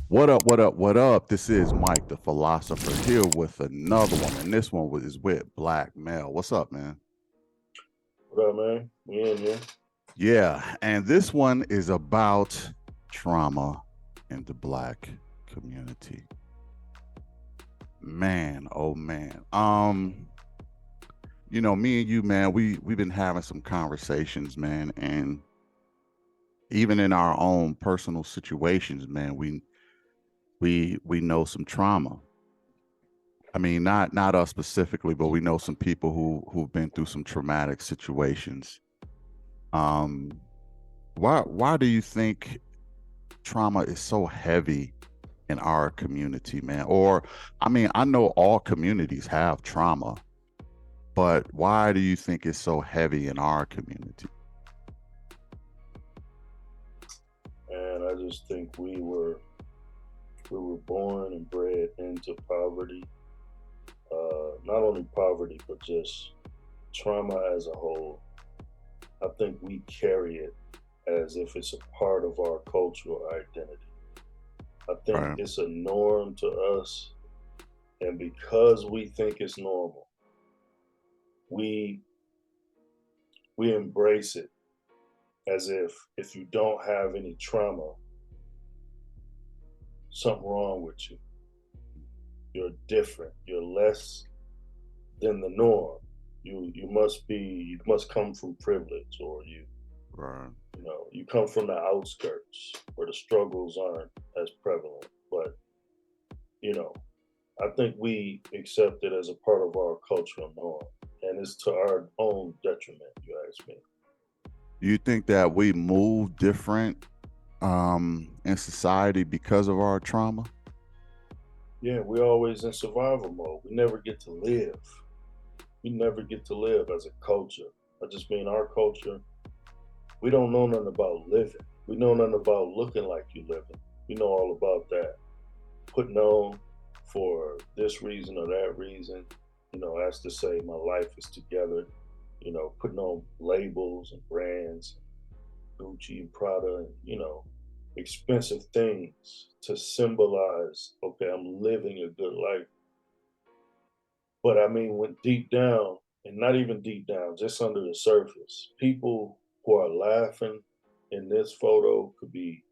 What up, what up, what up? This is Mike the Philosopher here with another one. And this one is with Black Male. What's up, man? What up, man? We in here. Yeah, and this one is about trauma in the Black community. Man, oh man. Me and you, man, we've been having some conversations, man, and even in our own personal situations, man, we know some trauma. I mean, not us specifically, but we know some people who've been through some traumatic situations. Um, why do you think trauma is so heavy in our community, man? Or, I mean, I know all communities have trauma, but why do you think it's so heavy in our community? And I just think we were born and bred into poverty. Not only poverty, but just trauma as a whole. I think we carry it as if it's a part of our cultural identity. I think Right, it's a norm to us, and because we think it's normal, we we embrace it as if you don't have any trauma, something wrong with you. You're different. You're less than the norm. You must come from privilege, or right. you come from the outskirts where the struggles aren't as prevalent. But you know, I think we accept it as a part of our cultural norm, and it's to our own detriment. You ask me. Do you think that we move different in society because of our trauma? Yeah, we're always in survival mode. We never get to live. We never get to live as a culture. I just mean our culture. We don't know nothing about living. We know nothing about looking like you living. We know all about that. Putting on for this reason or that reason. As to say my life is together. Putting on labels and brands, Gucci and Prada, and expensive things to symbolize, okay, I'm living a good life. But I mean, when deep down, and not even deep down, just under the surface, people who are laughing in this photo could be,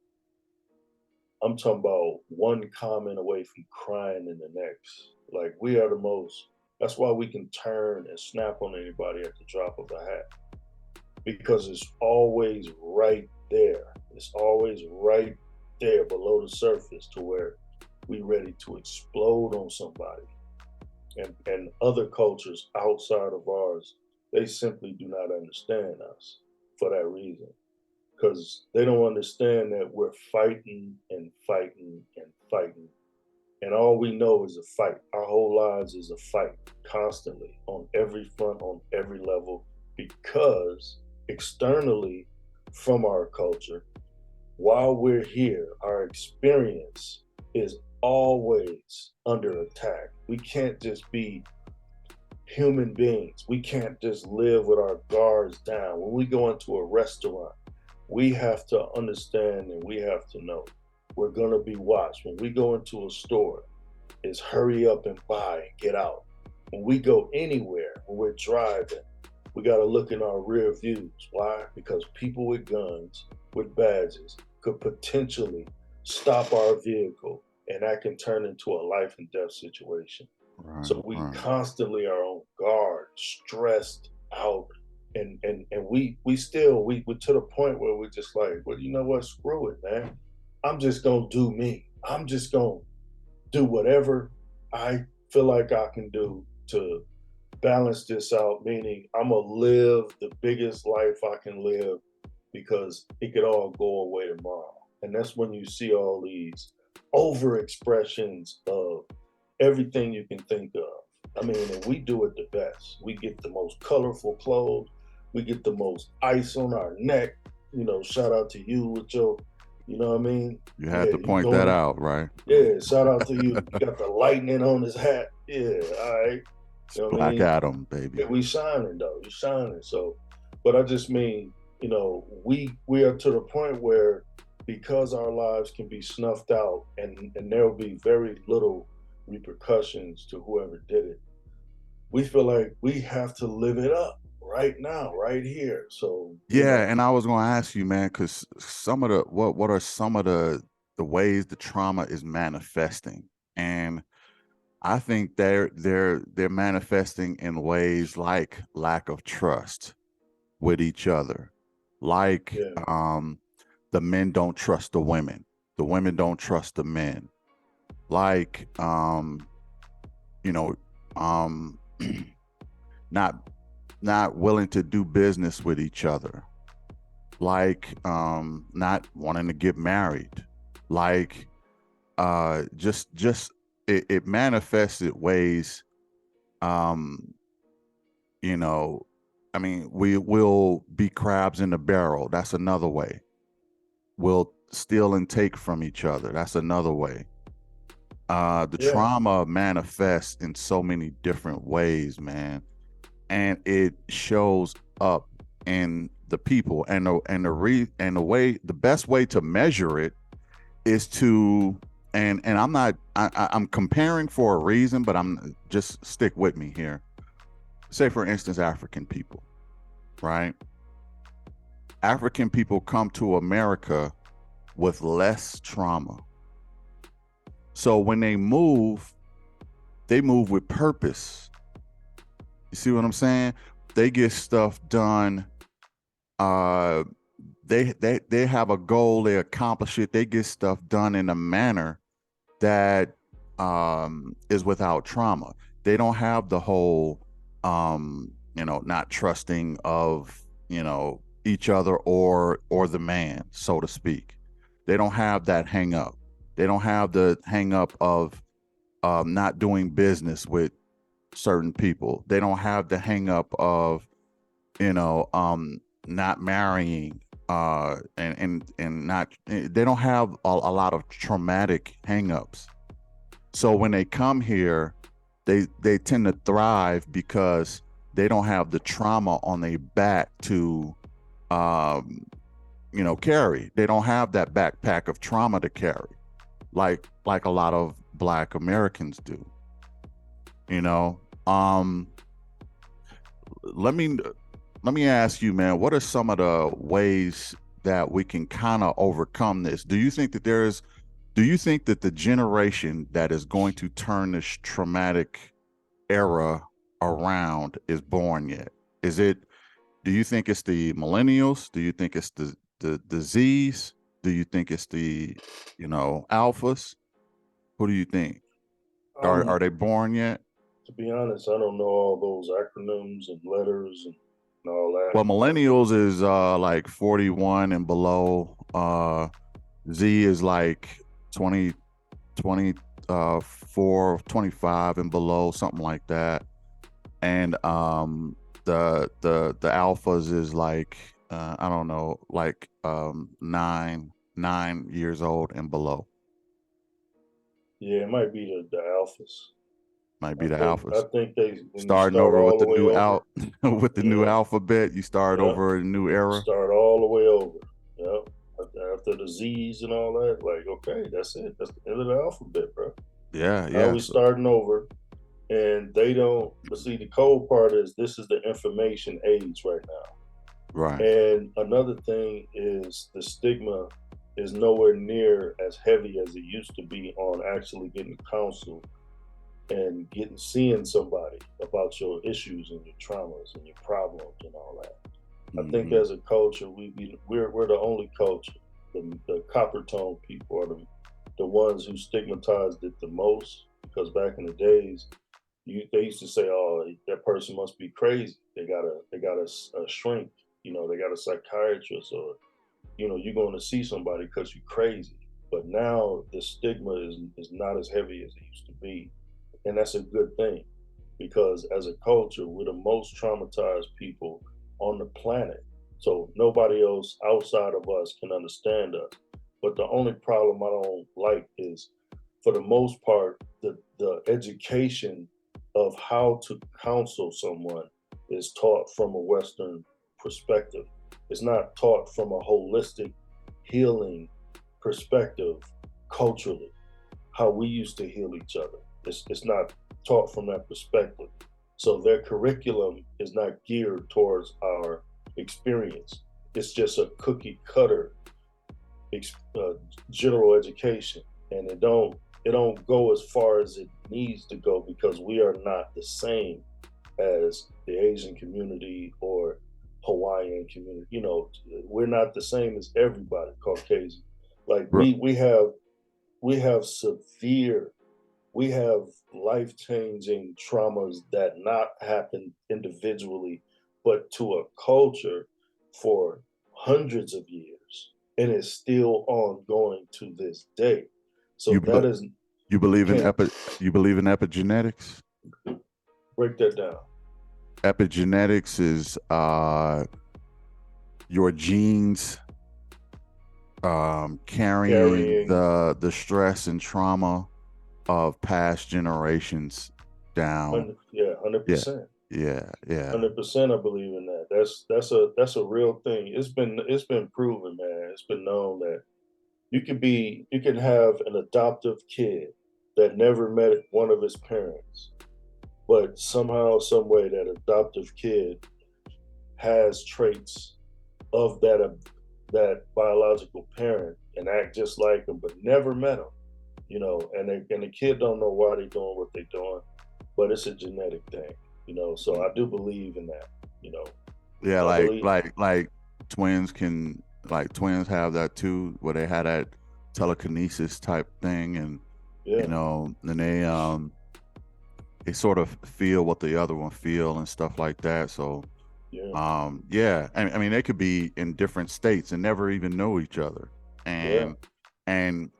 I'm talking about one comment away from crying in the next. Like, we are the most, that's why we can turn and snap on anybody at the drop of a hat, because it's always right there. It's always right there below the surface to where we ready to explode on somebody. And other cultures outside of ours, they simply do not understand us for that reason, because they don't understand that we're fighting and fighting and fighting, and all we know is a fight. Our whole lives is a fight constantly on every front, on every level, because externally from our culture, while we're here, our experience is always under attack. We can't just be human beings. We can't just live with our guards down. When we go into a restaurant, we have to understand and we have to know we're going to be watched. When we go into a store, it's hurry up and buy and get out. When we go anywhere, when we're driving, we got to look in our rear views. Why? Because people with guns, with badges, could potentially stop our vehicle, and that can turn into a life and death situation. Right, So we right. constantly are on guard, stressed out, and we to the point where we're just like, well, you know what? Screw it, man. I'm just gonna do me. I'm just gonna do whatever I feel like I can do to balance this out. Meaning, I'm gonna live the biggest life I can live because it could all go away tomorrow. And that's when you see all these over expressions of everything you can think of. I mean, and we do it the best. We get the most colorful clothes. We get the most ice on our neck. Shout out to you with your, you know what I mean? You had Yeah, to you point that going, out, right? yeah, shout out to you. You got the lightning on his hat. Yeah, all right. It's You know what I Black mean? Adam, Yeah, baby. we shining though. You shining. So, but I just mean, we are to the point where because our lives can be snuffed out and there will be very little repercussions to whoever did it, we feel like we have to live it up right now, right here. So, Yeah, and I was going to ask you, man, because some of the what are some of the ways the trauma is manifesting? And I think they're manifesting in ways like lack of trust with each other, like yeah, the men don't trust the women don't trust the men, like you know, um, not not willing to do business with each other, like not wanting to get married, like just it manifested ways, um you know, I mean, we will be crabs in the barrel. That's another way. We'll steal and take from each other. That's another way. The yeah, trauma manifests in so many different ways, man, and it shows up in the people. And the way, the best way to measure it is to, and I'm not, I'm comparing for a reason, but I'm just stick with me here. Say for instance, African people, right? African people come to America with less trauma. So when they move with purpose. You see what I'm saying? They get stuff done. Uh, they have a goal. They accomplish it. They get stuff done in a manner that is without trauma. They don't have the whole, not trusting of each other or the man, so to speak. They don't have that hang up. They don't have the hang up of not doing business with certain people. They don't have the hang up of not marrying and not they don't have a lot of traumatic hangups. So when they come here, they tend to thrive because they don't have the trauma on their back to um carry. They don't have that backpack of trauma to carry like a lot of Black Americans do. You know, let me let me ask you, man, what are some of the ways that we can kind of overcome this? Do you think that the generation that is going to turn this traumatic era around is born yet? Is it, do you think it's the millennials? Do you think it's the Z's? Do you think it's the, alphas? Who do you think? Are um, they born yet? to be honest, I don't know all those acronyms and letters and all that. Well, millennials is like 41 and below. Z is like 20, 24, 25 and below, something like that. And the alphas is like I don't know, like 9 years old and below. Yeah, it might be the alphas. Might be the alphas. I think they when you Starting start over with all the the way new over, out with the new yeah, alphabet, you start yeah, over a new you era. start all the way over. Yeah. After the Z's and all that, like, okay, that's it. That's the end of the alphabet, bro. Yeah, Now yeah. we So, starting over. And they don't, but see, the cold part is this is the information age right now. right. And another thing is the stigma is nowhere near as heavy as it used to be on actually getting counsel and getting seeing somebody about your issues and your traumas and your problems and all that. I think Hmm. as a culture, we're the only culture. The copper tone people are the ones who stigmatized it the most because back in the days, they used to say, "Oh, that person must be crazy. They got a shrink. They got a psychiatrist, or you're going to see somebody because you're crazy." But now the stigma is not as heavy as it used to be, and that's a good thing because as a culture, we're the most traumatized people on the planet. So nobody else outside of us can understand us. But the only problem I don't like is, for the most part, the education of how to counsel someone is taught from a Western perspective. It's not taught from a holistic healing perspective culturally, how we used to heal each other. It's not taught from that perspective. So their curriculum is not geared towards our experience. It's just a cookie cutter uh, general education, and it don't go as far as it needs to go because we are not the same as the Asian community or Hawaiian community. We're not the same as everybody Caucasian. Like Bro, we have severe, we have life changing traumas that not happen individually, but to a culture for hundreds of years, and it's still ongoing to this day. you So that bel is, you you believe in can't you believe in epigenetics? break that down. Epigenetics is your genes carrying Carrying, the stress and trauma of past generations down. yeah, Yeah, 100%. yeah, yeah. 100%, I believe in that. That's a real thing. It's been proven, man. It's been known that you can have an adoptive kid that never met one of his parents, but somehow, some way, that adoptive kid has traits of that biological parent and act just like him, but never met him. And the kid don't know why they're doing what they're doing, but it's a genetic thing. So I do believe in that. You know, Yeah, I like believe, like like twins can like twins have that too, where they had that telekinesis type thing, and yeah, and they sort of feel what the other one feel and stuff like that. So yeah, yeah, I mean they could be in different states and never even know each other, yeah, and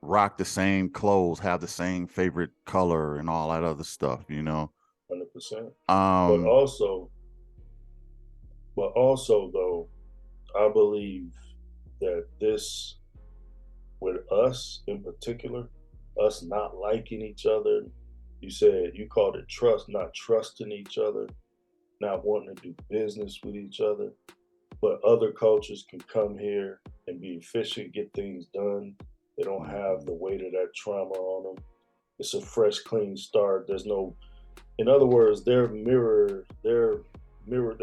rock the same clothes, have the same favorite color, and all that other stuff. 100%. But Um, also, but also though, I believe that this, with us in particular, us not liking each other. You called it trust, not trusting each other, not wanting to do business with each other. But other cultures can come here and be efficient, get things done. They don't have mhm. the weight of that trauma on them. It's a fresh, clean start. There's no, in other words, their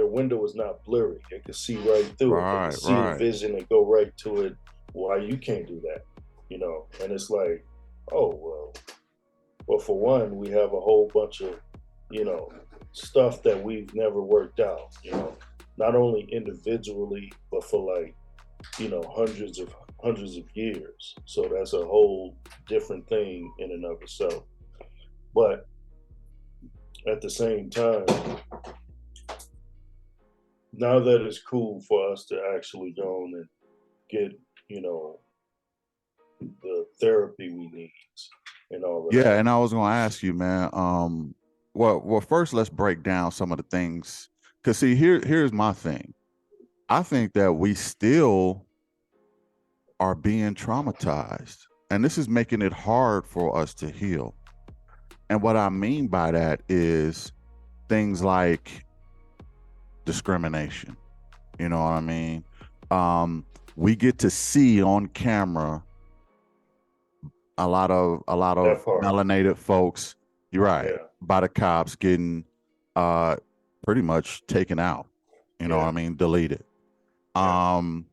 window is not blurry. They can see right through it. They can Right, see the right. vision and go right to it. Why you can't do that? And it's like, oh well, for one, we have a whole bunch of, you know, stuff that we've never worked out. Not only individually, but for like, hundreds of years. So that's a whole different thing in and of itself. But at the same time, now that it's cool for us to actually go on and get, you know, the therapy we need and all of Yeah, that. and I was gonna ask you, man. Well, first let's break down some of the things. Cause see, here's my thing. I think that we still are being traumatized, and this is making it hard for us to heal. And what I mean by that is things like discrimination. You know what I mean? We get to see on camera a lot of That part. melanated folks. You're right, Yeah. by the cops getting uh pretty much taken out. You know what Yeah. I mean? Deleted. Yeah. Um,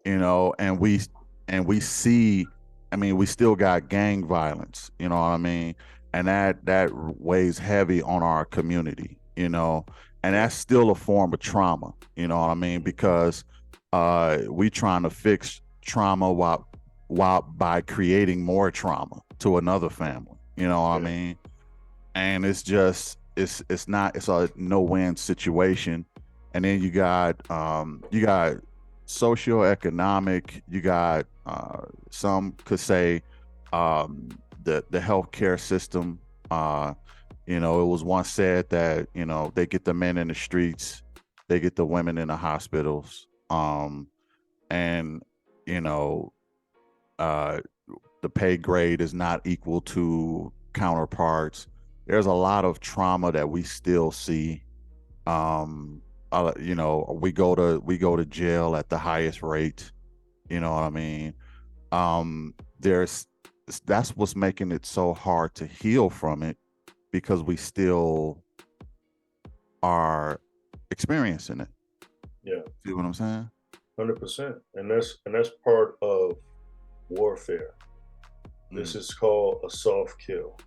and we see. I mean, we still got gang violence. You know what I mean? And that weighs heavy on our community. And Yeah. that's still a form of trauma. You know what I mean? Because we trying to fix trauma while by creating more trauma to another family. You know what I Yeah. mean? And it's a no-win situation. And then you got socioeconomic, you got some could say the healthcare system. uh it was once said that they get the men in the streets, they get the women in the hospitals. And you know uh the pay grade is not equal to counterparts. There's a lot of trauma that we still see. Um, we go to jail at the highest rate. You know what I mean? there's that's what's making it so hard to heal from it, because we still are experiencing it. Yeah, See what I'm saying? 100%. And that's part of warfare. This Mm, is called a soft kill.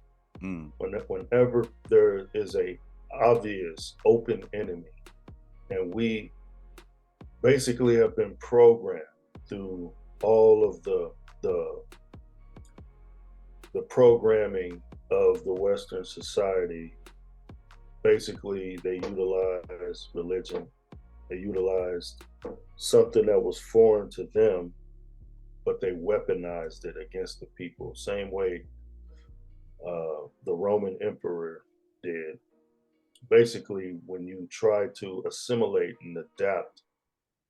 mm, Whenever there is a obvious open enemy, and we basically have been programmed through all of the the programming of the Western society. Basically, they utilize religion. They utilized something that was foreign to them, but they weaponized it against the people. Same way the Roman emperor did. Basically, when you try to assimilate and adapt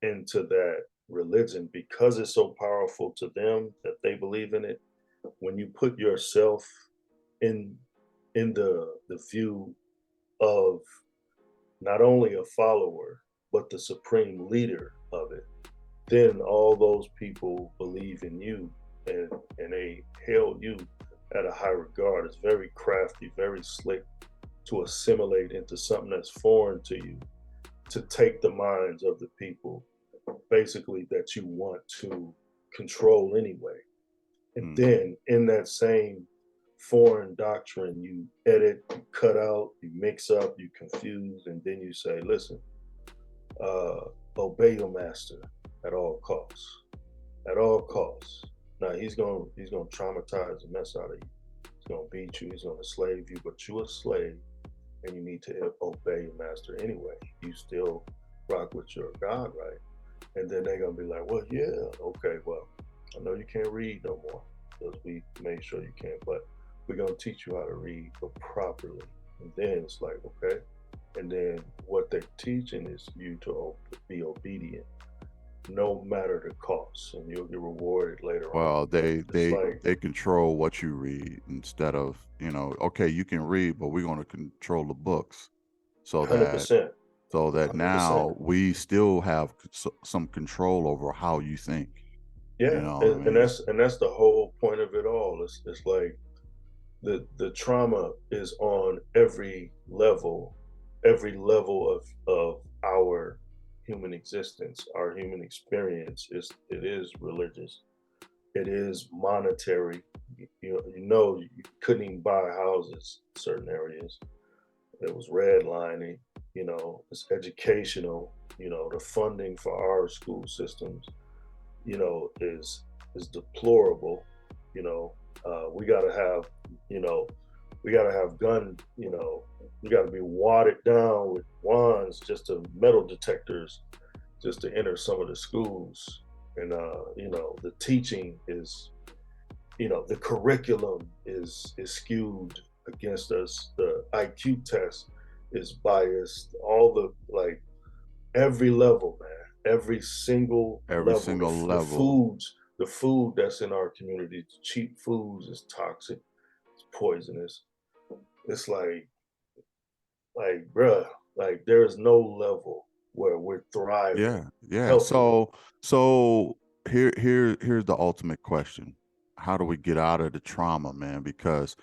into that religion, because it's so powerful to them that they believe in it, when you put yourself in the view of not only a follower but the supreme leader of it, then all those people believe in you, and they held you at a high regard. It's very crafty, very slick to assimilate into something that's foreign to you, to take the minds of the people, basically, that you want to control anyway. And mm, then in that same foreign doctrine, you edit, you cut out, you mix up, you confuse, and then you say, listen, uh, obey your master at all costs. At all costs. Now he's gonna traumatize the mess out of you. He's gonna beat you, he's gonna slave you, but you're a slave and you need to obey your master anyway. You still rock with your God, right? And then they're gonna be like, well, yeah, okay, well, I know you can't read no more because we made sure you can't, but we're gonna teach you how to read, but properly. And then it's like, okay. And then what they're teaching is you to be obedient, no matter the cost, and you'll get rewarded later on. well, It's like they control what you read, instead of, okay, you can read, but we're going to control the books, so hundred that percent, so that 100%. now we still have some control over how you think. You Yeah, know what I and mean? that's the whole point of it all. It's like the trauma is on every level of our human existence. Our human experience is religious, it is monetary. You couldn't even buy houses in certain areas. It was redlining. It's educational. The funding for our school systems, is deplorable. you know we got to have you know we got to have gun. We got to be watered down with wands, just to metal detectors, just to enter some of the schools. And the teaching is, the curriculum is skewed against us. The IQ test is biased. All the, like, every level, man, every single Every level. The, single the level. foods, the food that's in our community, the cheap foods, is toxic, it's poisonous. It's like, bruh, like, there is no level where we're thriving Yeah, yeah. healthily. So here's the ultimate question: how do we get out of the trauma, man? Because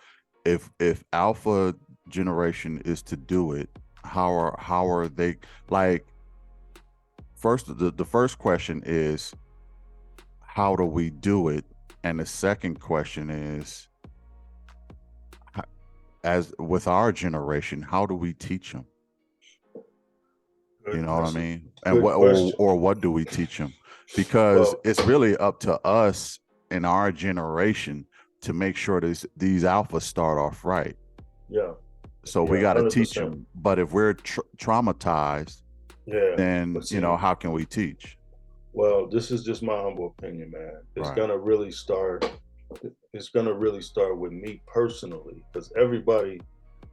if Alpha generation is to do it, how are they, like? First, the first question is, how do we do it? And the second question is, h- as with our generation, how do we teach them? You Good, know what I that's a mean? And good what, question. or what do we teach them? Because Well, it's really up to us in our generation to make sure these alphas start off right. yeah, So we yeah, got to teach 100%. them. But if we're traumatized, Yeah, then but see, how can we teach? well, this is just my humble opinion, man. It's Right. gonna really start. It's gonna really start with me personally, because everybody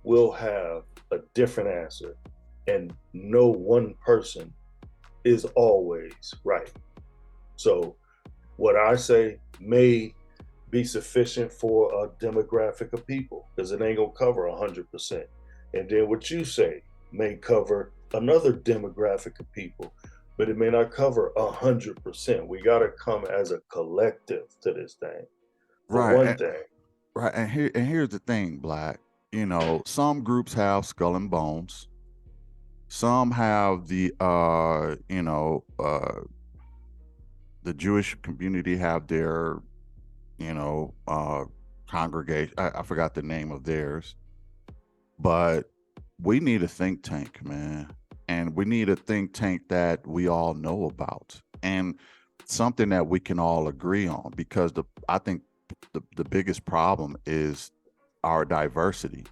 will have a different answer, and no one person is always right. So what I say may be sufficient for a demographic of people, because it ain't gonna cover 100%. And then what you say may cover another demographic of people. but it may not cover 100%. We got to come as a collective to this thing. For Right. one thing, Right. And here's the thing, Black. Some groups have skull and bones. Some have the Jewish community have their, you know, congregation. I forgot the name of theirs, but we need a think tank, man. And we need a think tank that we all know about and something that we can all agree on because I think the biggest problem is our diversity.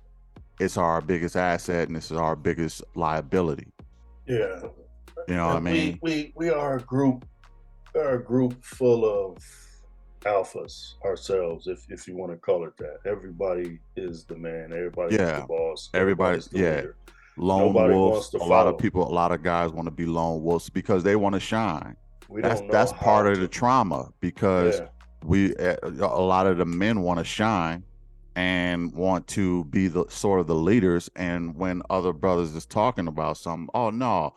It's our biggest asset and this is our biggest liability. yeah. You know what I And mean? we are a group. We're a group full of alphas ourselves, if you want to call it that. Everybody is the man. Everybody is the Yeah. boss. Everybody, Everybody's the yeah. leader. Lone Nobody wolves. wants to A lot of follow. people, a lot of guys want to be lone wolves because they want to shine. We That's don't know that's part how of the to. trauma because Yeah, a lot of the men want to shine and want to be the sort of the leaders. And when other brothers is talking about something, oh no,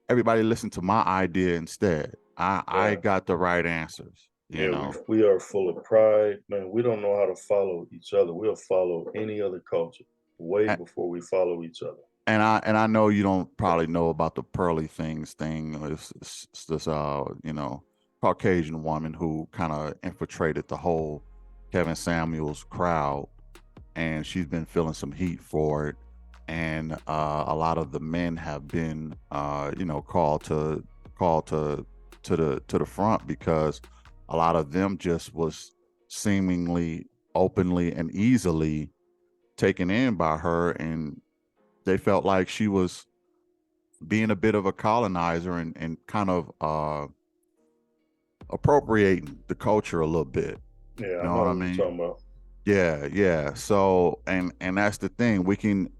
everybody listen to my idea instead. I yeah, got the right answers. yeah. We are full of pride, man. We don't know how to follow each other. We'll follow any other culture way A- before we follow each other. and I know you don't probably know about the pearly things thing. It's this Caucasian woman who kind of infiltrated the whole Kevin Samuels crowd, and she's been feeling some heat for it. And a lot of the men have been called to the front because a lot of them just was seemingly openly and easily taken in by her, and they felt like she was being a bit of a colonizer and kind of appropriating the culture a little bit. Yeah, You I know know what I what you're mean? talking about. Yeah. So and that's the thing. We can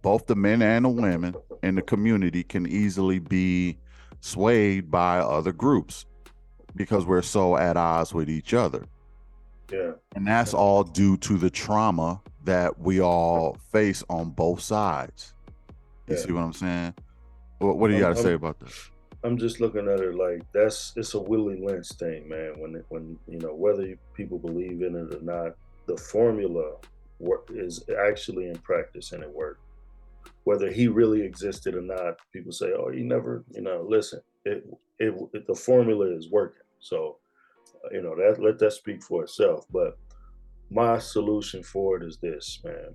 both the men and the women in the community can easily be swayed by other groups because we're so at odds with each other. Yeah, And that's all due to the trauma that we all face on both sides. You yeah. see what I'm saying? What do you got I'm to say I'm about that? I'm just looking at it like it's a Willie Lynch thing, man. When whether people believe in it or not, the formula is actually in practice and it worked. Whether he really existed or not, people say, "Oh, he never." Listen, the formula is working. So that let that speak for itself. But my solution for it is this, man.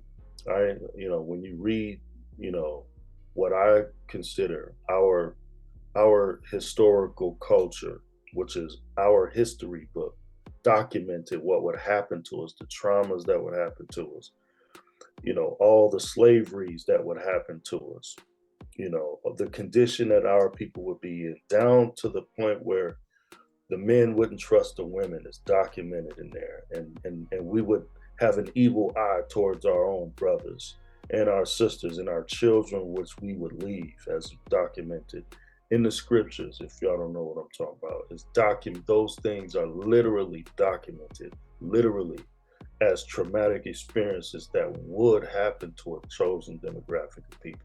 When you read, you know, what I consider our historical culture, which is our history book, documented what would happen to us, the traumas that would happen to us, all the slaveries that would happen to us, of the condition that our people would be in, down to the point where the men wouldn't trust the women is documented in there. And we would have an evil eye towards our own brothers and our sisters and our children, which we would leave, as documented in the scriptures. If y'all don't know what I'm talking about, it's document those things are literally documented, literally, as traumatic experiences that would happen to a chosen demographic of people.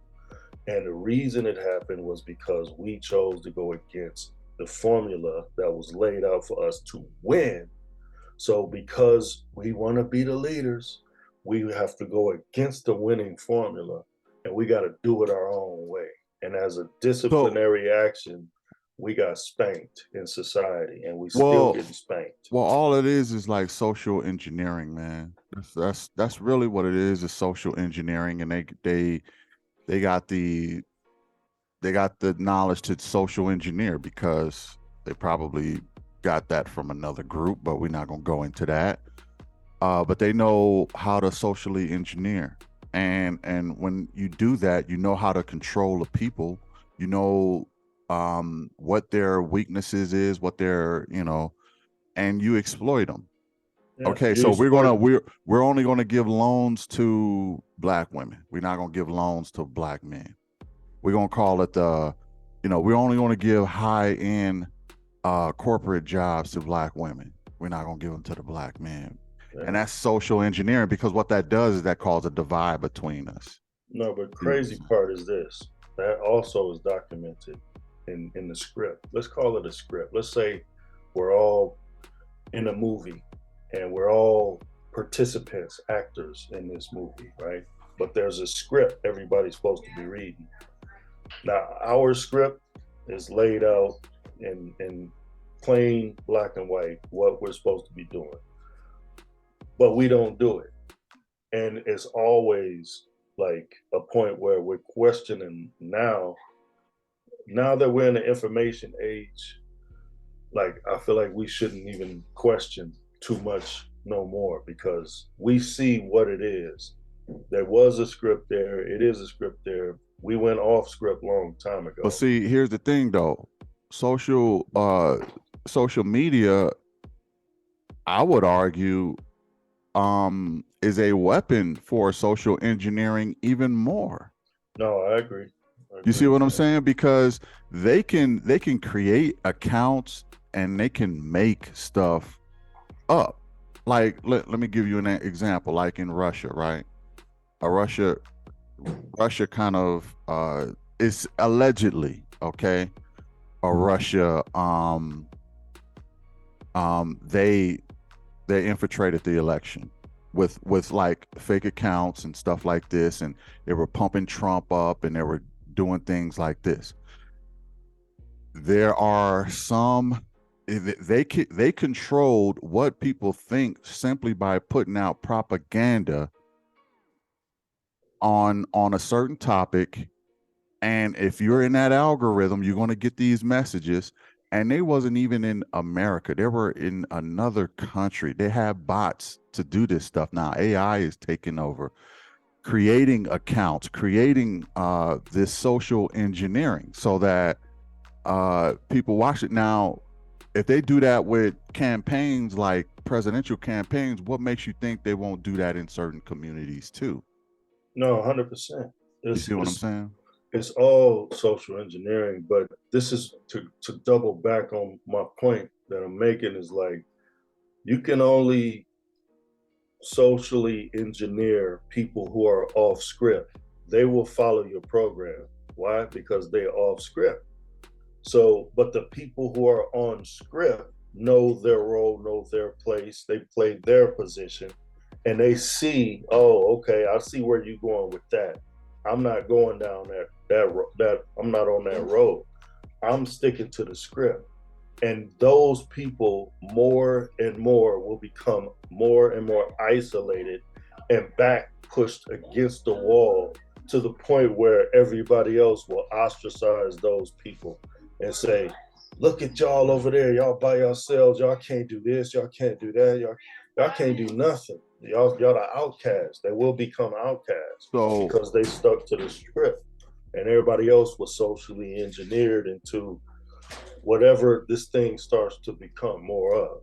And the reason it happened was because we chose to go against the formula that was laid out for us to win. So, because we want to be the leaders, we have to go against the winning formula and we got to do it our own way. And as a So, disciplinary action, we got spanked in society and we still well, getting spanked. well, all it is like social engineering, man. That's really what it is social engineering, and they got the they got the knowledge to social engineer because they probably got that from another group, but we're not gonna go into that. But they know how to socially engineer, and when you do that, you know how to control the people. You know what their weaknesses is, what their and you exploit them. Yeah, Okay, you so exploit. we're only gonna give loans to black women. We're not gonna give loans to black men. We're gonna call it we're only gonna give high end corporate jobs to black women. We're not gonna give them to the black men. And Yeah. that's social engineering because what that does is that causes a divide between us. No, but See what I'm crazy saying? part is this. That also is documented in the script. Let's call it a script. Let's say we're all in a movie and we're all participants, actors in this movie, right? But there's a script everybody's supposed to be reading. Now, our script is laid out in plain black and white what we're supposed to be doing, but we don't do it. And it's always like a point where we're questioning now that we're in the information age, like I feel like we shouldn't even question too much no more because we see what it is. There was a script there, it is a script there. We went off script long time But ago. see, here's the thing though. Social social media, I would argue, is a weapon for social engineering even more. No, I agree. I You agree see with what I'm that. saying? Because they can create accounts and they can make stuff up. Like let me give you an example. Like in Russia, right? A Russia kind of is allegedly okay. A Russia they infiltrated the election with like fake accounts and stuff like this, and they were pumping Trump up and they were doing things like this. There are some they controlled what people think simply by putting out propaganda on a certain topic, and if you're in that algorithm you're going to get these messages. And they wasn't even in America, they were in another country. They have bots to do this stuff now. AI is taking over, creating accounts, creating this social engineering so that people watch it. Now if they do that with campaigns like presidential campaigns, what makes you think they won't do that in certain communities too? No, 100%. You It's see what I'm it's saying? it's all social engineering, but this is to double back on my point that I'm making is like you can only socially engineer people who are off script. They will follow your program. Why? Because they're off script. So, but the people who are on script know their role, know their place, they play their position, and they see, oh, okay, I see where you're going with that. I'm not going down that I'm not on that road. I'm sticking to the script. And those people more and more will become more and more isolated and back pushed against the wall to the point where everybody else will ostracize those people and say, look at y'all over there, y'all by yourselves, y'all can't do this, y'all can't do that, y'all can't do nothing. Y'all the outcasts. They will become outcasts So because they stuck to the script. And everybody else was socially engineered into whatever this thing starts to become more of.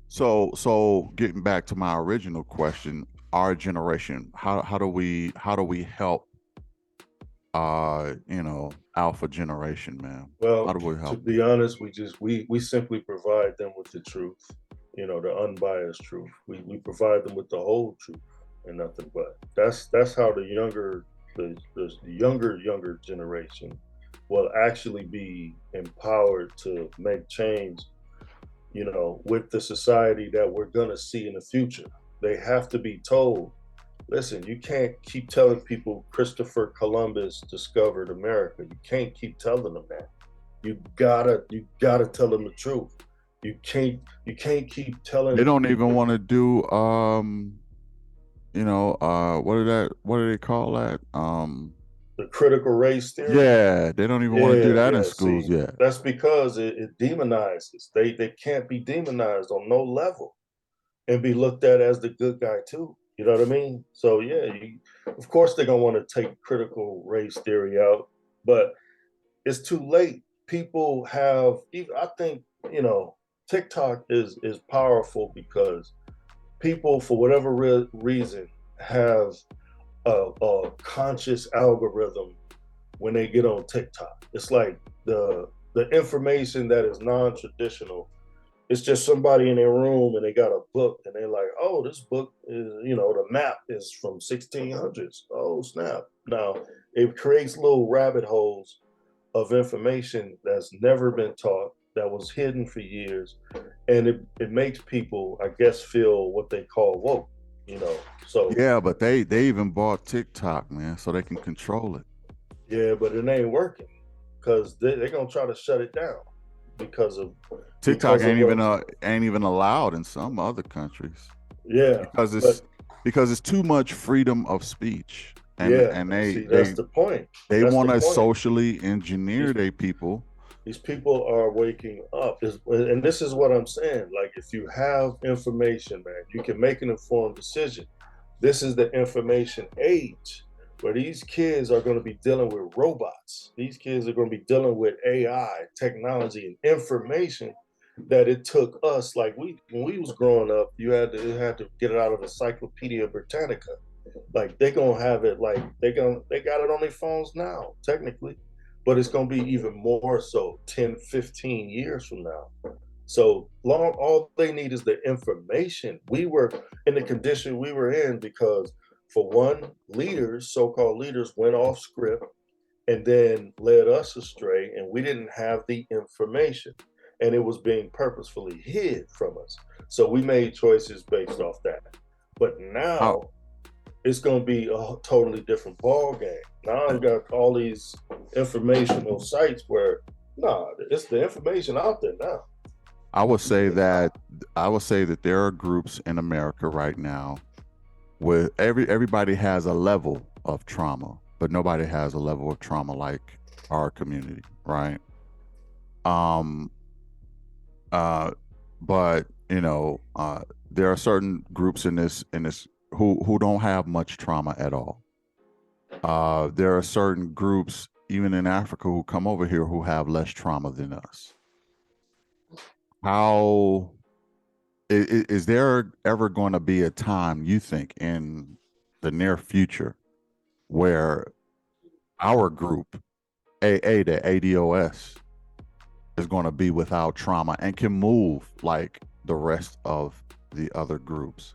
so getting back to my original question, our generation, how do we help alpha generation, man? How Well, do we to help them? be honest, we simply provide them with the truth, the unbiased truth. We provide them with the whole truth and nothing but. That's how the younger generation will actually be empowered to make change, with the society that we're gonna see in the future. They have to be told, listen, you can't keep telling people Christopher Columbus discovered America. You can't keep telling them that. You gotta tell them the truth. You can't keep They telling don't even people want to do what do they call that? the critical race theory. Yeah, they don't even want to do Yeah, that in yeah. schools See, yet. that's because it demonizes. They can't be demonized on no level and be looked at as the good guy too. You know what I mean? So yeah, of course they're gonna want to take critical race theory out, but it's too late. People have, I think, TikTok is powerful because people, for whatever reason, have a conscious algorithm when they get on TikTok. It's like the information that is non-traditional. It's just somebody in their room and they got a book and they're like, oh, this book is, the map is from 1600s. Oh, snap. Now, it creates little rabbit holes of information that's never been taught, that was hidden for years, and it makes people, I guess, feel what they call woke, you know. So Yeah, but they even bought TikTok, man, so they can control it. yeah, but it ain't working because they're gonna try to shut it down because of TikTok because of what. ain't even allowed in some other countries Yeah, because but it's too much freedom of speech, and yeah, see, that's the point. they That's want the to point. socially engineer These their people. these people are waking up, and this is what I'm saying. Like, if you have information, man, you can make an informed decision. This is the information age where these kids are going to be dealing with robots. These kids are going to be dealing with AI, technology, and information that it took us. Like, when we was growing up, you had to get it out of Encyclopedia Britannica. Like, they're gonna have it, like they got it on their phones now, technically, but it's gonna be even more so 10, 15 years from now. So long, all they need is the information. We were in the condition we were in because, for one, leaders, so-called leaders, went off script and then led us astray, and we didn't have the information, and it was being purposefully hid from us. So we made choices based off that. But How now it's going to be a totally different ball game. Now I've got all these informational sites where, nah, it's the information out there now. I would say that there are groups in America right now where everybody has a level of trauma, but nobody has a level of trauma like our community, right? Um, uh, but there are certain groups in this who don't have much trauma at all. There are certain groups even in Africa who come over here who have less trauma than us. How is there ever going to be a time you think in the near future where our group, the ADOS, is going to be without trauma and can move like the rest of the other groups?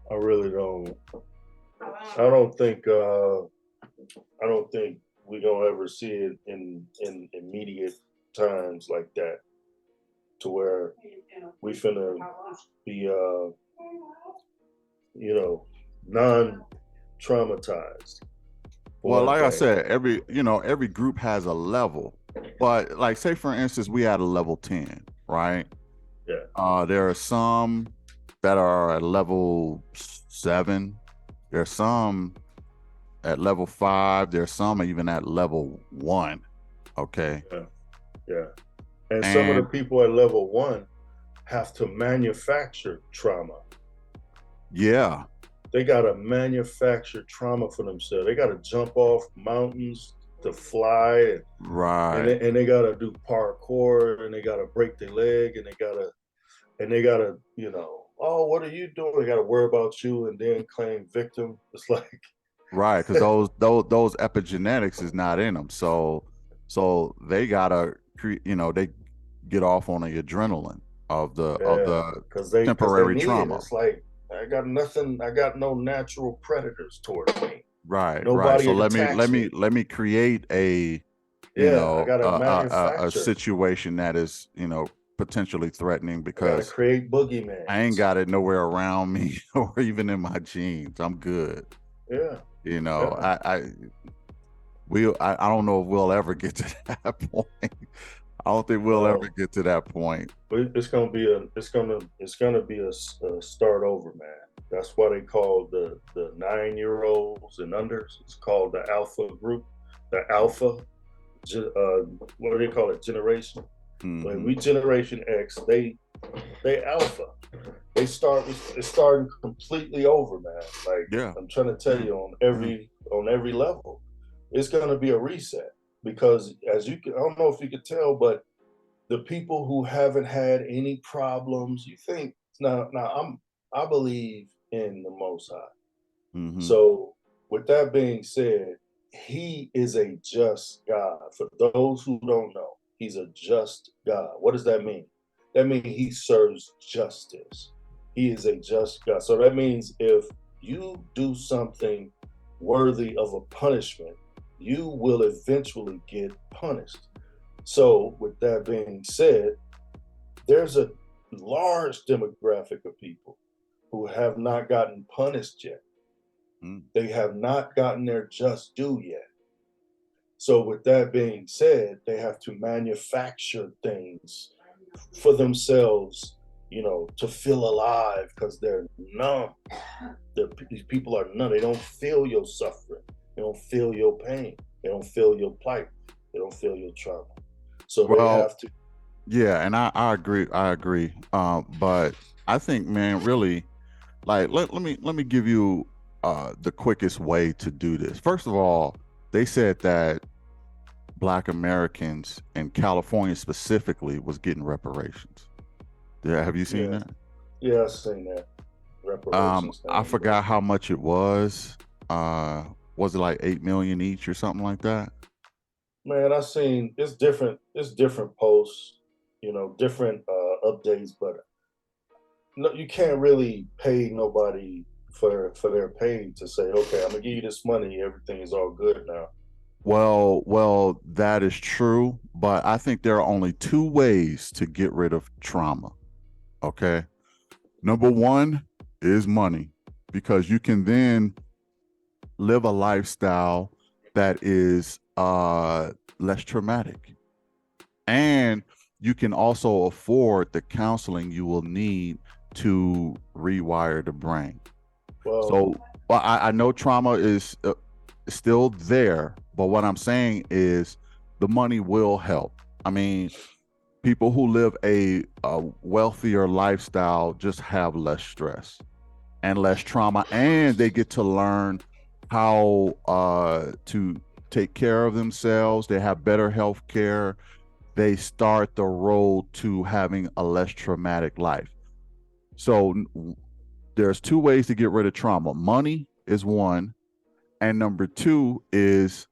I really don't. I don't think. I don't think we gonna ever see it in immediate times like that, to where we finna be, non traumatized for Well, one like I thing. said, every group has a level, but like say for instance, we had a level 10, right? Yeah, There are some that are at level 7. There's some at level 5. There's some even at level 1. Okay. yeah, yeah. And some of the And people at level one have to manufacture trauma. yeah, They gotta manufacture trauma for themselves. They gotta jump off mountains to fly, right. and they gotta do parkour, and they gotta break their leg, and they gotta, oh, what are you doing? They gotta worry about you and then claim victim. It's like, Right, because those epigenetics is not in them, so they gotta they get off on the adrenaline of yeah, the because they temporary need it. trauma. It's like, I got nothing. I got no natural predators towards me. Right, right. So Nobody attacks me. let me create Yeah, I gotta a manufacture. situation that is potentially threatening I gotta because create I ain't boogeymans. got it nowhere around me or even in my genes. I'm good. Yeah, You know, yeah. I don't know if we'll ever get to that point. I don't think we'll ever No, get to that point. but it's gonna be a start over, man. That's why they call the 9-year olds and unders. It's called the alpha group, the alpha. What do they call it? Generation. When Hmm. we Generation X, they alpha. It's starting completely over, man. Like, Yeah. I'm trying to tell Yeah. you, on Yeah. every level, it's gonna be a reset, because, as you can, I don't know if you could tell, but the people who haven't had any problems, you think, now I believe in the Most High. Hmm. So, with that being said, he is a just God. For those who don't know, he's a just God. What does that mean? That means he serves justice. He is a just God. So that means if you do something worthy of a punishment, you will eventually get punished. So, with that being said, there's a large demographic of people who have not gotten punished yet. Mm. They have not gotten their just due yet. So, with that being said, they have to manufacture things for themselves, to feel alive because they're numb. These people are numb. They don't feel your suffering. They don't feel your pain. They don't feel your plight. They don't feel your trauma. So they Well, have to. yeah, and I agree. I agree. But I think, man, really, like let me give you the quickest way to do this. First of all, they said that Black Americans in California specifically was getting reparations. Yeah, have you seen Yeah, that? yeah, I've seen that reparations I thing. forgot how much it was. Was it like 8 million each or something like that? Man, I seen it's different. It's different posts, different updates, but no, you can't really pay nobody for their pain to say, okay, I'm gonna give you this money, everything is all good now. Well, that is true, but I think there are only two ways to get rid of trauma. Okay. Number one is money, because you can then live a lifestyle that is less traumatic. And you can also afford the counseling you will need to rewire the brain. Well, So, well, I know trauma is still there, but what I'm saying is the money will help. I mean, people who live a wealthier lifestyle just have less stress and less trauma, and they get to learn how to take care of themselves. They have better health care. They start the road to having a less traumatic life. So there's two ways to get rid of trauma. Money is one, and number two is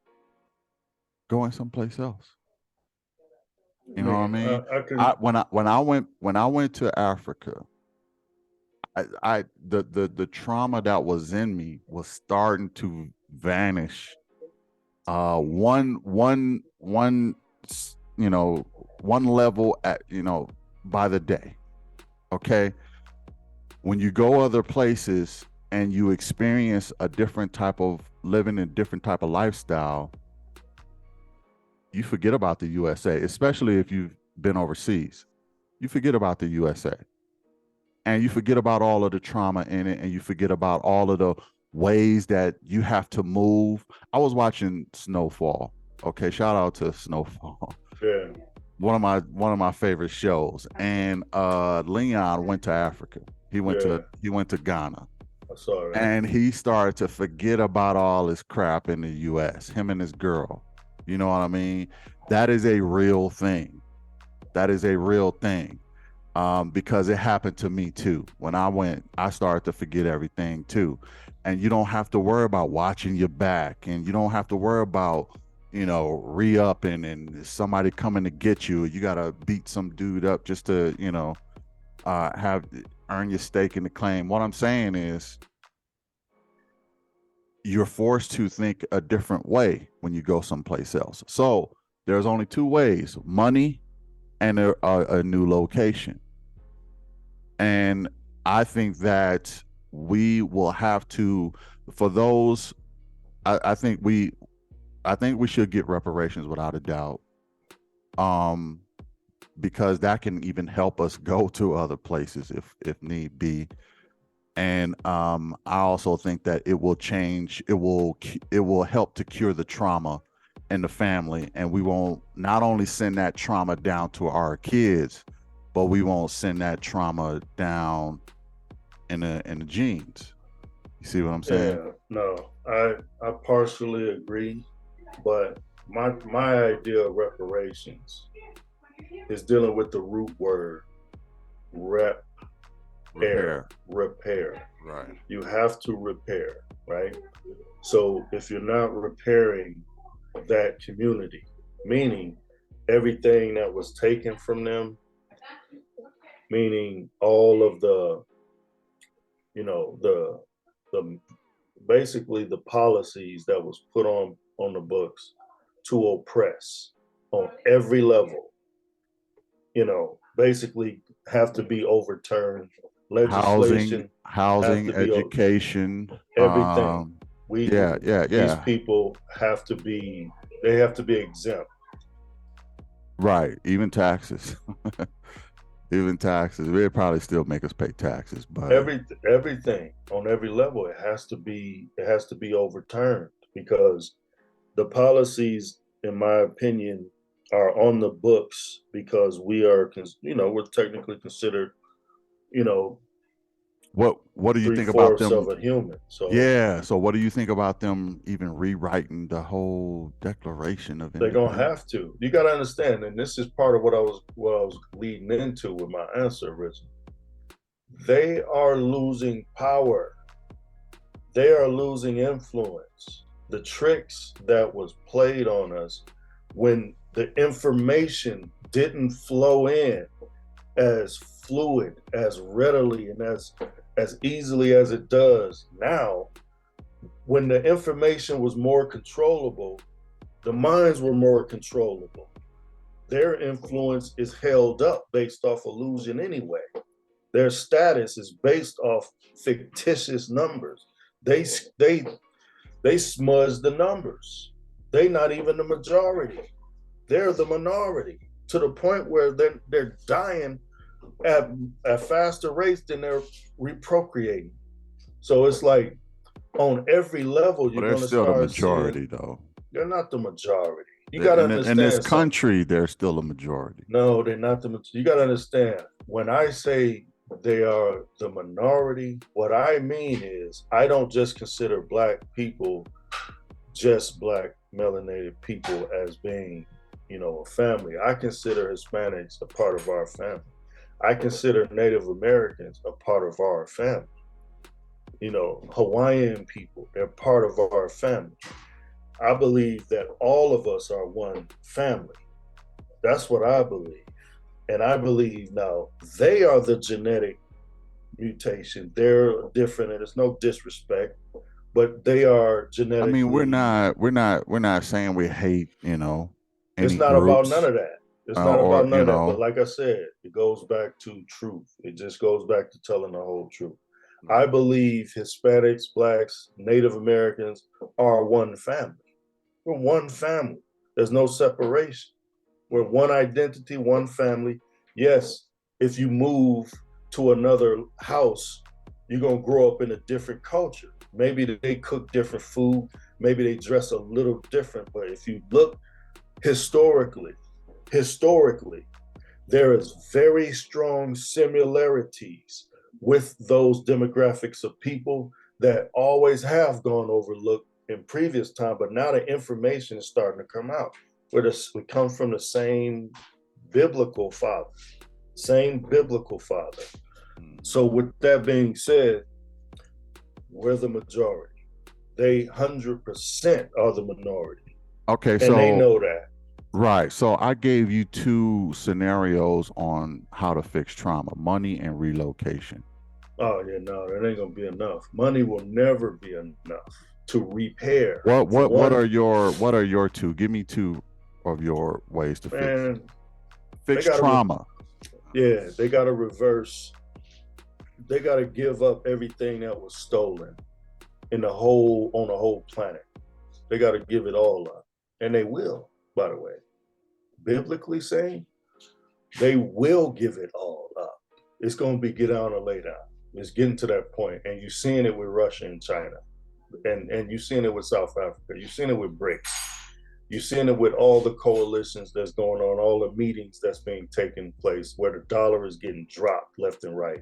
going someplace else. I You know what I mean, mean? I can. When I went to Africa, the trauma that was in me was starting to vanish. One one level at by the day. Okay, when you go other places and you experience a different type of living, a different type of lifestyle, you forget about the USA, especially if you've been overseas. You forget about the USA, and you forget about all of the trauma in it, and you forget about all of the ways that you have to move. I was watching Snowfall. Okay, shout out to Snowfall. Yeah, One of my favorite shows. And Leon went to Africa. He went yeah, to he went to Ghana. I saw that. And he started to forget about all his crap in the US, him and his girl. You know what I mean? That is a real thing. That is a real thing. Because it happened to me too. When I went, I started to forget everything too. And you don't have to worry about watching your back, and you don't have to worry about, re-upping and somebody coming to get you. You gotta beat some dude up just to, have earn your stake in the claim. What I'm saying is you're forced to think a different way when you go someplace else. So there's only two ways: money and a new location. And I think that we will have to, for those, I think we should get reparations without a doubt. Um, because that can even help us go to other places if need be. And I also think that it will help to cure the trauma in the family, and we won't not only send that trauma down to our kids, but we won't send that trauma down in the genes. You see what I'm saying? Yeah, no, I partially agree, but my idea of reparations is dealing with the root word repair. Repair. Repair. Right. You have to repair, right? So if you're not repairing that community, meaning everything that was taken from them, meaning all of the, you know, the basically the policies that was put on the books to oppress on every level, basically have to be overturned. Housing, Legislation have housing, to be education. everything. We Yeah, yeah, These yeah. people have to be, they have to be exempt. Right. Even taxes. Even taxes. They'd probably still make us pay taxes, but Everything on every level, it has to be overturned because the policies, in my opinion, are on the books because we're technically considered, you know, what do you three think about fourths of them? a human. So Yeah. So what do you think about them even rewriting the whole Declaration of they're gonna Independence? have to. You got to understand, and this is part of what I was leading into with my answer originally. They are losing power. They are losing influence. The tricks that was played on us when the information didn't flow in as fluid, as readily, and as easily as it does now, when the information was more controllable, the minds were more controllable. Their influence is held up based off illusion anyway. Their status is based off fictitious numbers. They they they smudge the numbers. They're not even the majority. They're the minority to the point where they're dying at faster rates than they're reprocreating. So it's like on every level Well, you're they're gonna still the start seeing majority, though. they're not the majority. You gotta In this understand something. country, they're still a majority. No, they're not you gotta understand. When I say they are the minority, what I mean is I don't just consider black people just black melanated people as being, a family. I consider Hispanics a part of our family. I consider Native Americans a part of our family. Hawaiian people, they're part of our family. I believe that all of us are one family. That's what I believe. And I believe now they are the genetic mutation. They're different, and it's no disrespect, but they are I mean, genetically. we're not saying we hate, It's any not about none groups, of that. It's not or about none of that. But like I said, it goes back to truth. It just goes back to telling the whole truth. I believe Hispanics, blacks, Native Americans are one family. We're one family. There's no separation. We're one identity, one family. Yes, if you move to another house, you're going to grow up in a different culture. Maybe they cook different food. Maybe they dress a little different. But if you look historically, historically, there is very strong similarities with those demographics of people that always have gone overlooked in previous time, but now the information is starting to come out. We come from the same biblical father, same biblical father. So with that being said, we're the majority. They 100% are the minority, okay, and they so know that. right. So I gave you two scenarios on how to fix trauma: money and relocation. Oh yeah, no, that ain't gonna be enough. Money will never be enough to repair. For What one, are your two? Give me two of your ways to man, they fix gotta trauma. yeah, they gotta reverse. They gotta give up everything that was stolen on the whole planet. They gotta give it all up, and they will. By the way, biblically saying, they will give it all up. It's gonna be get down or lay down. It's getting to that point, and you're seeing it with Russia and China. And you've seen it with South Africa. You've seen it with BRICS. You've seen it with all the coalitions that's going on, all the meetings that's being taken place, where the dollar is getting dropped left and right.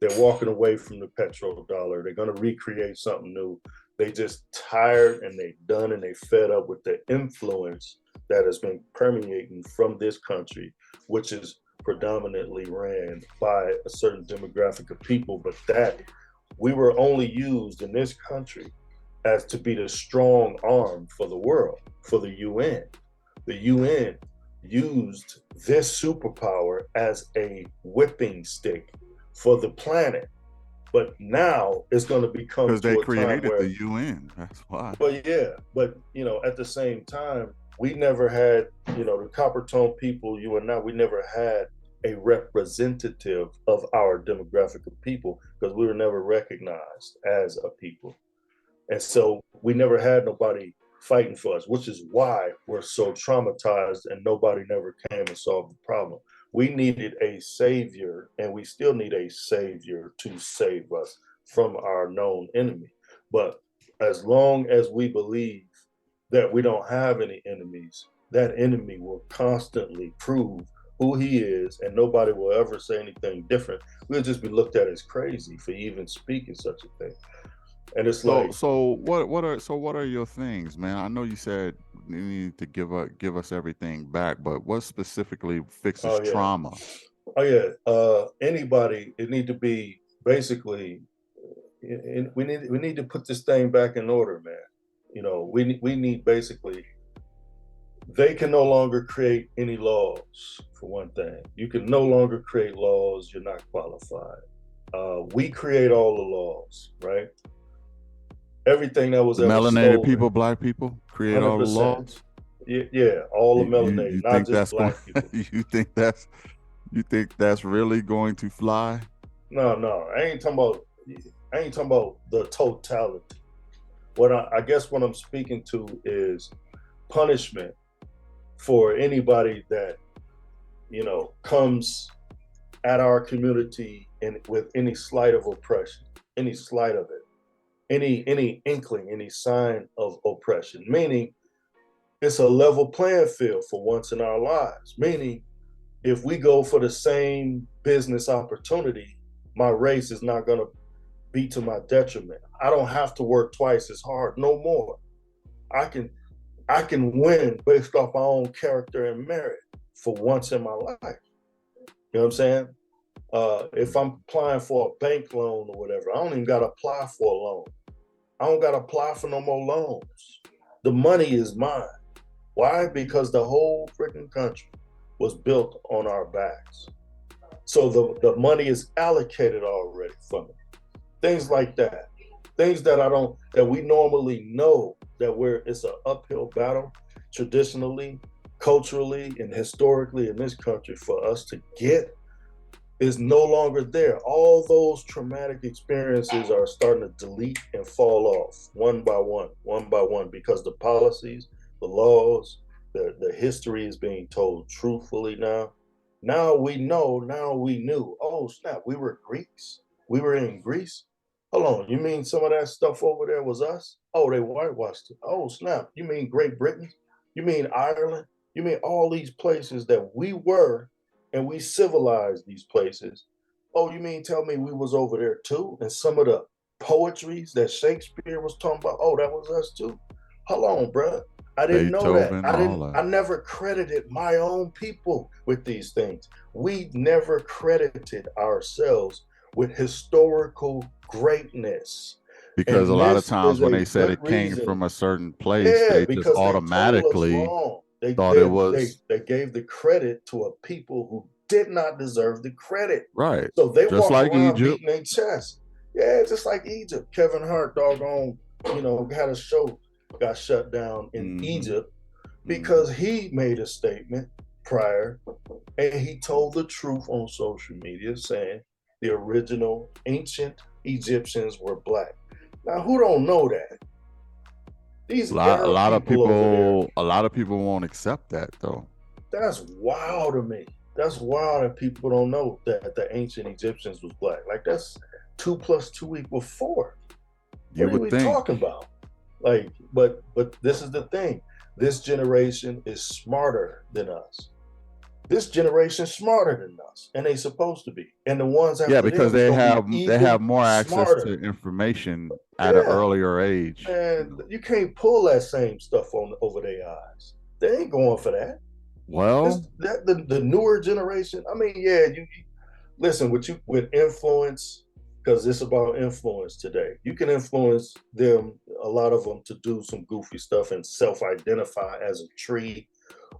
They're walking away from the petrodollar. They're going to recreate something new. They just tired and they done and they fed up with the influence that has been permeating from this country, which is predominantly ran by a certain demographic of people. But that we were only used in this country as to be the strong arm for the world, for the UN. The UN used this superpower as a whipping stick for the planet. But now it's going to become Because they to a time created the where, UN. That's why. but yeah, but at the same time, we never had, the copper tone people, you and I, we never had a representative of our demographic of people because we were never recognized as a people. And so we never had nobody fighting for us, which is why we're so traumatized and nobody never came and solved the problem. We needed a savior, and we still need a savior to save us from our known enemy. But as long as we believe that we don't have any enemies, that enemy will constantly prove who he is, and nobody will ever say anything different. We'll just be looked at as crazy for even speaking such a thing. And it's So like, what are your things, man? I know you said you need to give us everything back, but what specifically fixes oh yeah, trauma? oh yeah. Anybody, it need to be basically. We need to put this thing back in order, man. We need basically. They can no longer create any laws. For one thing, you can no longer create laws. You're not qualified. We create all the laws, right? Everything that was The ever melanated stolen, people, black people, create all the 100%. laws. Yeah, yeah, all the You melanated, not think just that's going? black people. You think that's really going to fly? No, no, I ain't talking about the totality. What I guess what I'm speaking to is punishment for anybody that comes at our community and with any slight of oppression, any slight of it, any inkling, any sign of oppression. Meaning, it's a level playing field for once in our lives. Meaning, if we go for the same business opportunity, my race is not going to be to my detriment. I don't have to work twice as hard no more. I can I can win based off my own character and merit for once in my life. You know what I'm saying? If I'm applying for a bank loan or whatever, I don't even got to apply for a loan. I don't got to apply for no more loans. The money is mine. Why? Because the whole freaking country was built on our backs. So the money is allocated already for me. Things like that. Things that I don't that we normally know that it's an uphill battle traditionally, culturally, and historically in this country for us to get is no longer there. All those traumatic experiences are starting to delete and fall off one by one, because the policies, the laws, the history is being told truthfully now. Now we know, now we knew. Oh, snap, we were Greeks. We were in Greece. Hold on, you mean some of that stuff over there was us? Oh, they whitewashed it. Oh, snap, you mean Great Britain? You mean Ireland? You mean all these places that we were, and we civilized these places? Oh, you mean tell me we was over there too? And some of the poetries that Shakespeare was talking about, oh, that was us too. Hold on, bruh. I didn't know that. Beethoven, all I that. never credited my own people with these things. We never credited ourselves with historical greatness. Because a And lot of this times is when a they said good it came reason. from a certain place, Yeah, they just because they told us automatically wrong. They thought it did. They was they gave the credit to a people who did not deserve the credit. right. So they Just walk like around Egypt. beating their chest. Yeah, just like Egypt. Kevin Hart, doggone, had a show, got shut down in Mm-hmm. Egypt Mm-hmm. because he made a statement prior, and he told the truth on social media, saying the original ancient Egyptians were black. Now, who don't know that? These Arab people over there, A lot of people won't accept that though. that's wild to me. That's wild that people don't know that the ancient Egyptians was black. Like, that's 2 + 2 = 4. You What are would we think. talking about? Like, but this is the thing. This generation is smarter than us. This generation's smarter than us, and they supposed to be. And the ones Yeah, after because them is gonna be they have even more access to smarter. information at an Yeah, earlier age. man, you can't pull that same stuff on over their eyes. They ain't going for that. Well, The newer generation. I mean, yeah, you listen with influence, because it's about influence today. You can influence them, a lot of them, to do some goofy stuff and self-identify as a tree,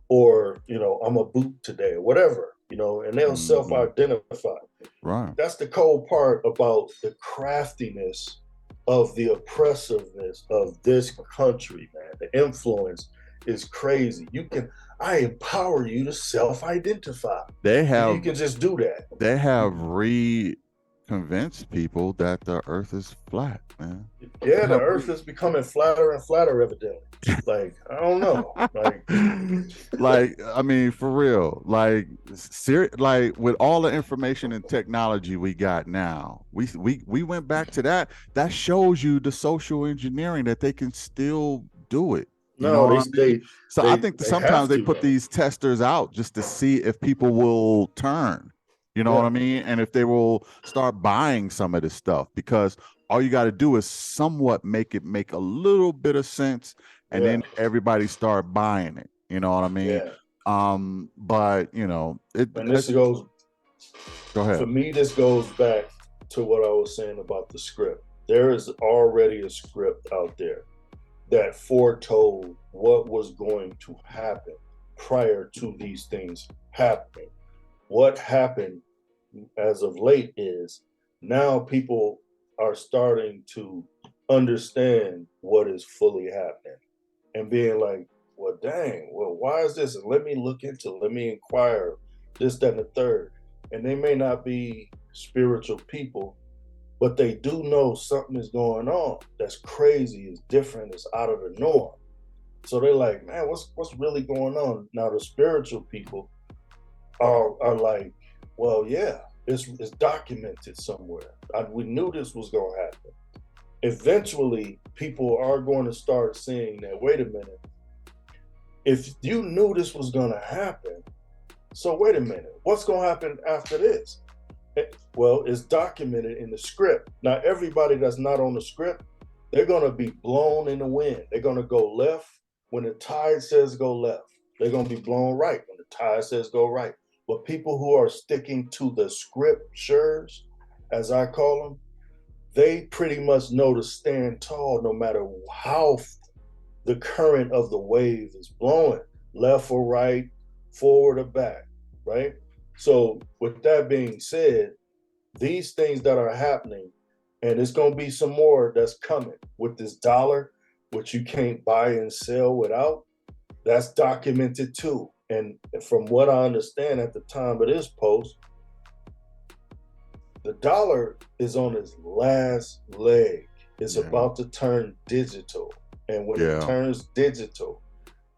or I'm a boot today, or whatever, and they'll mm-hmm. self-identify. Right. That's the cold part about the craftiness of the oppressiveness of this country, man. The influence is crazy. I empower you to self-identify. They And you have can just do that. they have re-convinced people that the earth is flat, man. Yeah, They the have earth is becoming flatter and flatter, evidently. Like, I don't know. Like, like, I mean, for real, like, like with all the information and technology we got now, we went back to that. That shows you the social engineering that they can still do it. You know no, what I mean? So I think that they sometimes have they to put though. these testers out just to see if people will turn. You know what I Yeah, mean? And if they will start buying some of this stuff, because all you got to do is somewhat make it make a little bit of sense, and yeah, then everybody start buying it. You know what I mean? yeah. But you know, And this goes go for ahead. me, this goes back to what I was saying about the script. There is already a script out there that foretold what was going to happen prior to these things happening. What happened as of late is now people are starting to understand what is fully happening and being like, well, dang, well, why is this? And let me look into it. Let me inquire this, that, and the third. And they may not be spiritual people, but they do know something is going on that's crazy, is different, is out of the norm. So they're like, man, what's really going on? Now the spiritual people are like, well, yeah, it's documented somewhere. We knew this was gonna happen. Eventually, people are going to start seeing that, wait a minute, if you knew this was gonna happen, so wait a minute, what's gonna happen after this? Well, it's documented in the script. Now, everybody that's not on the script, they're going to be blown in the wind. They're going to go left when the tide says go left. They're going to be blown right when the tide says go right. But people who are sticking to the scriptures, as I call them, they pretty much know to stand tall no matter how the current of the wave is blowing, left or right, forward or back, right? So, with that being said, these things that are happening, and it's going to be some more that's coming with this dollar, which you can't buy and sell without, that's documented too. And from what I understand at the time of this post, the dollar is on its last leg. It's Yeah. about to turn digital. And when it Yeah. turns digital,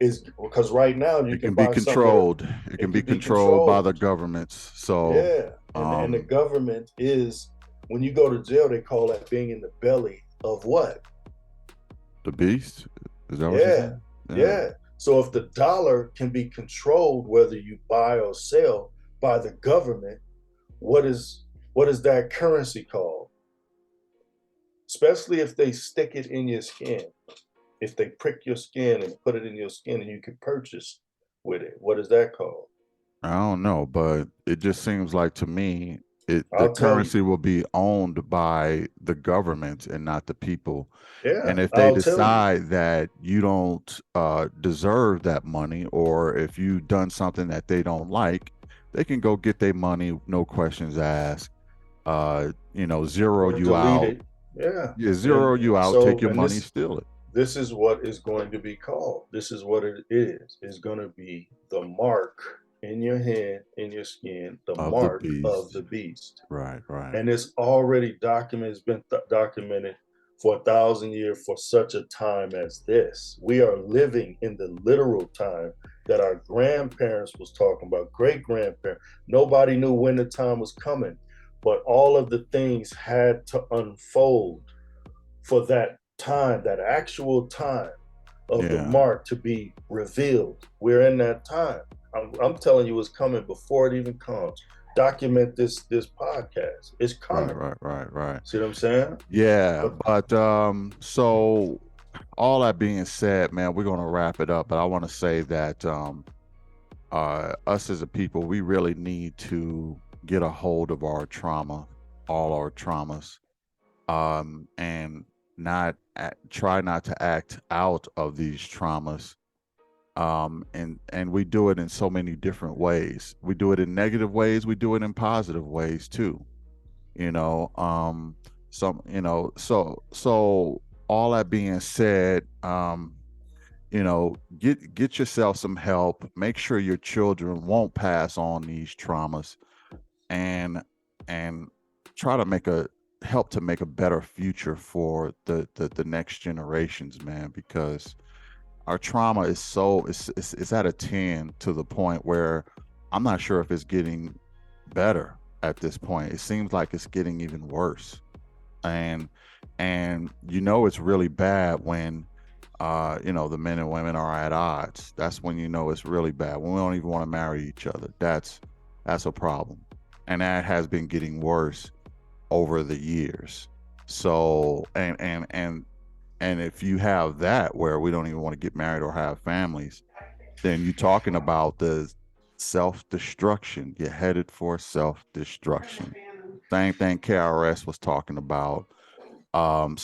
is because right now you It can can be buy something with controlled. It can it be can be controlled by controlled. the governments. So, Yeah, and the um, government is, when you go to jail, they call that being in the belly of what? the beast. Is that what you're Yeah, saying? Yeah. yeah. So if the dollar can be controlled, whether you buy or sell by the government, what is that currency called? Especially if they stick it in your skin. If they prick your skin and put it in your skin and you can purchase with it, what is that called? I don't know, but it just seems like to me, the I'll tell you. currency will be owned by the government and not the people. And Yeah, if they I'll tell you. decide that you don't deserve that money, or if you've done something that they don't like, they can go get their money, no questions asked. Zero Or you delete out. it. Yeah. Yeah, zero you out, take So, your and money, steal it. this is what is going to be called. This is what it is. It's going to be the mark in your hand, in your skin, the Of the mark of beast. the beast. Right, right. And it's already documented. It's been documented for 1,000 years for such a time as this. We are living in the literal time that our grandparents was talking about, great grandparents. Nobody knew when the time was coming, but all of the things had to unfold for that time, that actual time of the Yeah. mark to be revealed. We're in that time. I'm telling you, it's coming before it even comes. Document this podcast. It's Right, coming. right, right, right. See what I'm saying? Yeah, But but so all that being said, man, we're gonna wrap it up. But I want to say that us as a people, we really need to get a hold of our trauma, all our traumas, and try not to act out of these traumas. And we do it in so many different ways. We do it in negative ways. We do it in positive ways too. you know. Some, so all that being said, get yourself some help. Make sure your children won't pass on these traumas, and and try to help to make a better future for the next generations, man, because our trauma is so it's at a 10 to the point where I'm not sure if it's getting better at this point. It seems like it's getting even worse. And it's really bad when the men and women are at odds. That's when it's really bad. When we don't even want to marry each other. That's a problem. And that has been getting worse over the years. So and if you have that where we don't even want to get married or have families, then you're talking about the self-destruction. You're headed for self-destruction. Same thing KRS was talking about. Any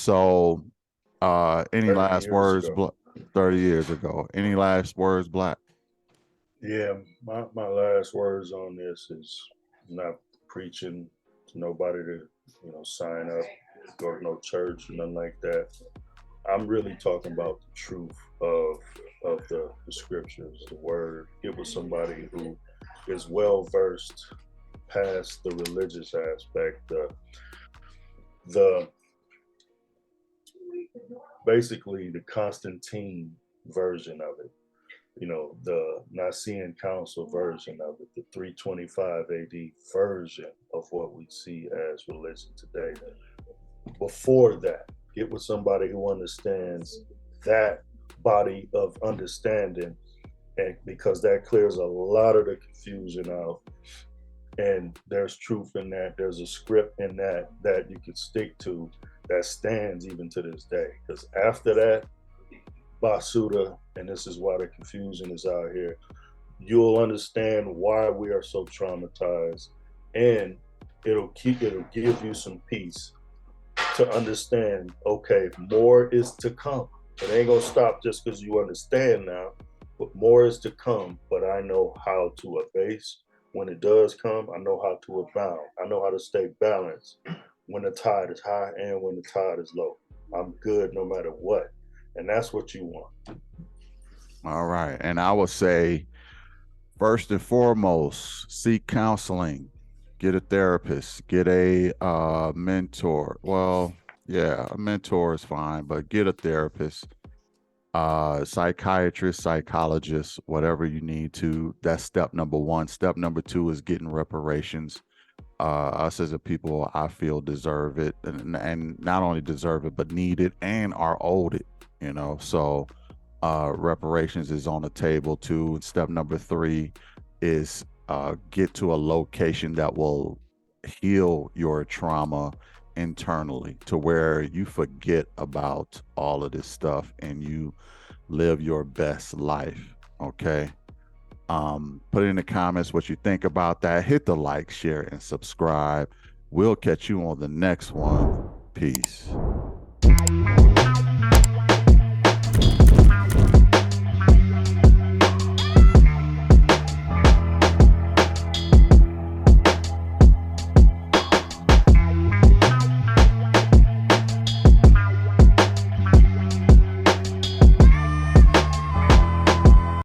30 last years words, ago. 30 years ago? Any last words, Black? Yeah, my last words on this is not preaching to nobody to, sign up, go to no church or nothing like that. I'm really talking about the truth of the scriptures, the word. Get with somebody who is well versed past the religious aspect, the basically the Constantine version of it, the Nicene Council version of it, the 325 AD version of what we see as religion today. Before that, get with somebody who understands that body of understanding, and because that clears a lot of the confusion out. And there's truth in that. There's a script in that you could stick to that stands even to this day. Because after that, Basuda, and this is why the confusion is out here, you'll understand why we are so traumatized, and it'll give you some peace to understand, okay, more is to come. It ain't gonna stop just because you understand now, but more is to come. But I know how to abase when it does come. I know how to abound. I know how to stay balanced when the tide is high and when the tide is low. I'm good no matter what. And that's what you want. All right. And I would say, first and foremost, seek counseling, get a therapist, get a mentor. Well, yeah, a mentor is fine, but get a therapist, psychiatrist, psychologist, whatever you need to. That's step number one. Step number two is getting reparations. Us as a people, I feel, deserve it, and not only deserve it, but need it and are owed it. So reparations is on the table too. And step number three is get to a location that will heal your trauma internally to where you forget about all of this stuff and you live your best life. Okay. Put in the comments what you think about that. Hit the like, share, and subscribe. We'll catch you on the next one. Peace.